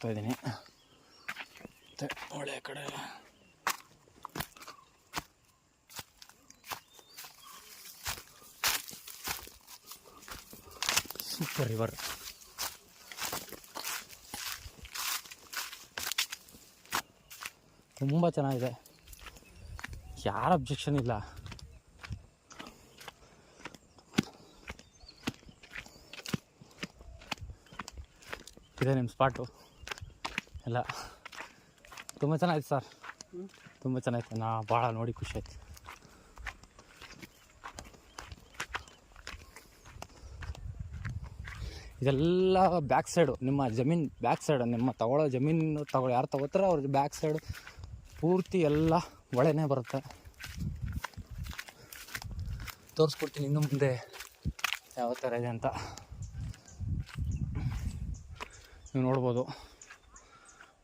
ಹೋಗ್ತಾಯಿದ್ದೀನಿ. ಮತ್ತು ಹೊಳೆ ಕಡೆ ಸೂಪರ್ ರಿವರ್. ತುಂಬ ಚೆನ್ನಾಗಿದೆ, ಯಾರ ಅಬ್ಜೆಕ್ಷನ್ ಇಲ್ಲ. ಇದೆ ನಿಮ್ಮ ಸ್ಪಾಟು ಎಲ್ಲ ತುಂಬ ಚೆನ್ನಾಗಿತ್ತು ಸರ್, ತುಂಬ ಚೆನ್ನಾಗಿತ್ತು. ನಾ ಭಾಳ ನೋಡಿ ಖುಷಿ ಆಯ್ತು. ಇದೆಲ್ಲ ಬ್ಯಾಕ್ ಸೈಡು, ನಿಮ್ಮ ಜಮೀನು ಬ್ಯಾಕ್ ಸೈಡು, ನಿಮ್ಮ ತಗೊಳ್ಳೋ ಜಮೀನು ಯಾರು ತಗೋತಾರೋ ಅವ್ರ ಬ್ಯಾಕ್ ಸೈಡು ಪೂರ್ತಿ ಎಲ್ಲ ಹೊಳೆನೇ ಬರುತ್ತೆ. ತೋರಿಸ್ಕೊಡ್ತೀನಿ ಇನ್ನು ಮುಂದೆ ಯಾವ ಥರ ಇದೆ ಅಂತ. ನೀವು ನೋಡ್ಬೋದು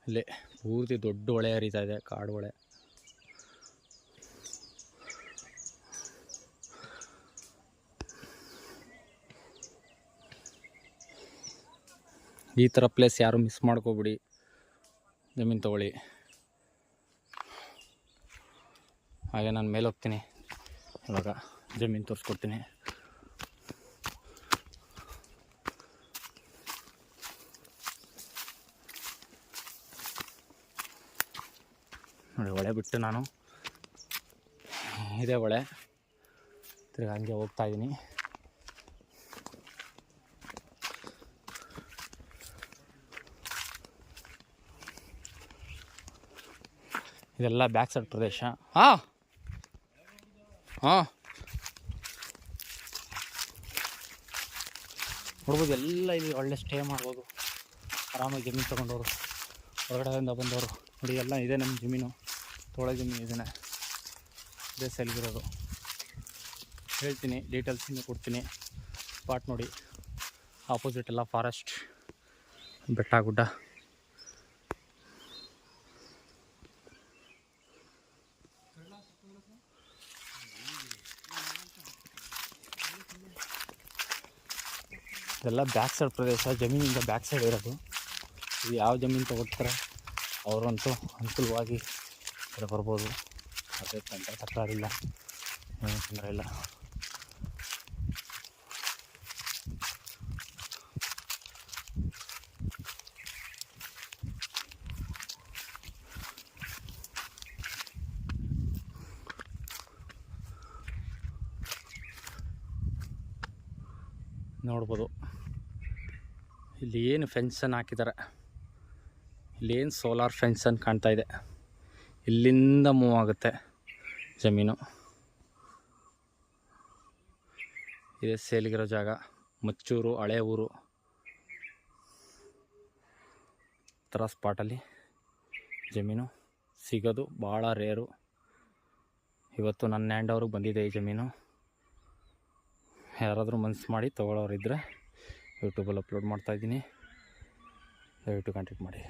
ಇಲ್ಲಿ ಪೂರ್ತಿ ದೊಡ್ಡ ಹೊಳೆ ಹರಿತಾ ಇದೆ, ಕಾಡು ಹೊಳೆ. ಈ ಥರ ಪ್ಲೇಸ್ ಯಾರು ಮಿಸ್ ಮಾಡ್ಕೋಬಿಡಿ, ಜಮೀನು ತೊಗೊಳ್ಳಿ. ಹಾಗೆ ನಾನು ಮೇಲೆ ಹೋಗ್ತೀನಿ, ಇವಾಗ ಜಮೀನು ತೋರಿಸ್ಕೊಡ್ತೀನಿ. ನೋಡಿ ಹೊಳೆ ಬಿಟ್ಟು ನಾನು ಇದೇ ಹೊಳೆ ತಿರ್ಗಿ ಹಂಗೆ ಹೋಗ್ತಾಯಿದ್ದೀನಿ. ಇದೆಲ್ಲ ಬ್ಯಾಕ್ ಸೈಡ್ ಪ್ರದೇಶ. ಹಾಂ ನೋಡ್ಬೋದು, ಎಲ್ಲ ಇಲ್ಲಿ ಒಳ್ಳೆ ಸ್ಟೇ ಮಾಡ್ಬೋದು ಆರಾಮಾಗಿ. ಜಮೀನು ತೊಗೊಂಡವರು, ಹೊರಗಡೆಯಿಂದ ಬಂದವರು ನೋಡಿ, ಎಲ್ಲ ಇದೆ ನಮ್ಮ ಜಮೀನು, ತೊಗೊಳ್ಳೋ ಜಮೀನು ಇದನ್ನೇ, ಇದೇ ಸೆಲ್ಗಿರೋದು. ಹೇಳ್ತೀನಿ, ಡೀಟೇಲ್ಸ್ ಇನ್ನೂ ಕೊಡ್ತೀನಿ. ಸ್ಪಾಟ್ ನೋಡಿ, ಆಪೋಸಿಟ್ ಎಲ್ಲ ಫಾರೆಸ್ಟ್, ಬೆಟ್ಟ ಗುಡ್ಡ. ಇದೆಲ್ಲ ಬ್ಯಾಕ್ ಸೈಡ್ ಪ್ರದೇಶ, ಜಮೀನಿಂದ ಬ್ಯಾಕ್ ಸೈಡ್ ಇರೋದು. ಇದು ಯಾವ ಜಮೀನು ತೊಗೊಳ್ತಾರೆ ಅವರಂತೂ ಅನುಕೂಲವಾಗಿ ఇక్కడ ಬರ್ಬೋದು. ಅದೇ ತಕರಾರಿಲ್ಲ, ಏನು ತೊಂದರೆ ಇಲ್ಲ. ನೋಡ್ಬೋದು ಇಲ್ಲಿ ಏನು ಫೆನ್ಸನ್ನು ಹಾಕಿದ್ದಾರೆ, ಇಲ್ಲೇನು ಸೋಲಾರ್ ಫೆನ್ಸನ್ನು ಕಾಣ್ತಾ ಇದೆ. ಇಲ್ಲಿಂದ ಮೂವ್ ಆಗುತ್ತೆ ಜಮೀನು. ಇದೇ ಸೇಲಿಗಿರೋ ಜಾಗ, ಮಚ್ಚೂರು ಹಳೆ ಊರು ಥರ ಸ್ಪಾಟಲ್ಲಿ ಜಮೀನು ಸಿಗೋದು ಭಾಳ ರೇರು. ಇವತ್ತು ನನ್ನ ಹ್ಯಾಂಡ್ ಓವರ್ಗೆ ಬಂದಿದೆ ಈ ಜಮೀನು. ಯಾರಾದರೂ ಮನಸ್ಸು ಮಾಡಿ ತೊಗೊಳ್ಳೋರಿದ್ದರೆ ಯೂಟ್ಯೂಬಲ್ಲಿ ಅಪ್ಲೋಡ್ ಮಾಡ್ತಾಯಿದ್ದೀನಿ, ದಯವಿಟ್ಟು ಕಾಂಟ್ಯಾಕ್ಟ್ ಮಾಡಿ.